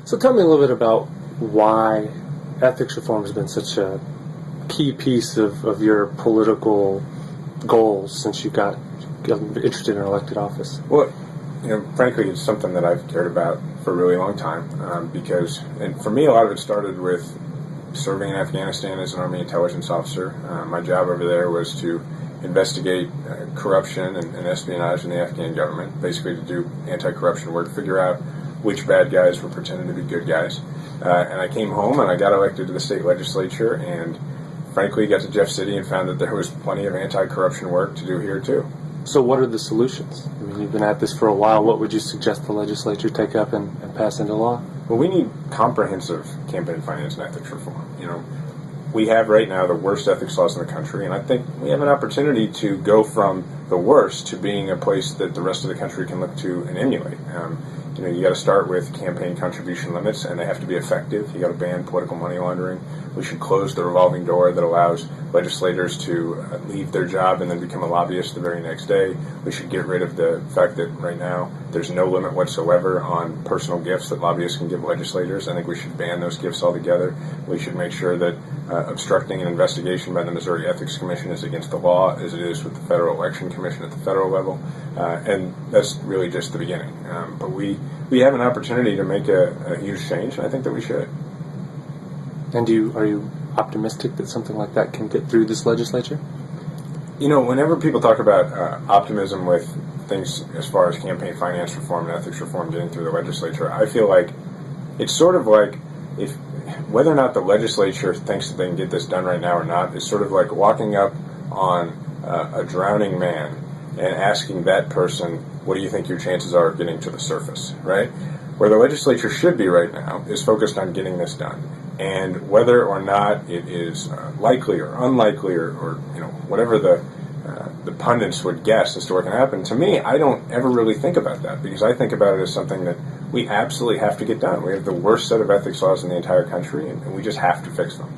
So tell me a little bit about why ethics reform has been such a key piece of your political goals since you got interested in elected office. Well, frankly, it's something that I've cared about for a really long time because, and for me, a lot of it started with serving in Afghanistan as an Army intelligence officer. My job over there was to investigate corruption and espionage in the Afghan government, basically to do anti-corruption work, figure out which bad guys were pretending to be good guys. And I came home and I got elected to the state legislature and frankly got to Jeff City and found that there was plenty of anti-corruption work to do here too. So what are the solutions? I mean, you've been at this for a while. What would you suggest the legislature take up and pass into law? Well, we need comprehensive campaign finance and ethics reform. We have right now the worst ethics laws in the country, and I think we have an opportunity to go from the worst to being a place that the rest of the country can look to and emulate. You got to start with campaign contribution limits, and they have to be effective. You got to ban political money laundering. We should close the revolving door that allows legislators to leave their job and then become a lobbyist the very next day. We should get rid of the fact that right now there's no limit whatsoever on personal gifts that lobbyists can give legislators. I think we should ban those gifts altogether. We should make sure that obstructing an investigation by the Missouri Ethics Commission is against the law, as it is with the Federal Election Commission at the federal level. And that's really just the beginning. But we have an opportunity to make a huge change, and I think that we should. And are you optimistic that something like that can get through this legislature? Whenever people talk about optimism with things as far as campaign finance reform and ethics reform getting through the legislature, I feel like it's sort of like whether or not the legislature thinks that they can get this done right now or not is sort of like walking up on a drowning man and asking that person, what do you think your chances are of getting to the surface, right? Where the legislature should be right now is focused on getting this done. And whether or not it is likely or unlikely or whatever the pundits would guess as to what can happen, to me, I don't ever really think about that because I think about it as something that we absolutely have to get done. We have the worst set of ethics laws in the entire country, and we just have to fix them.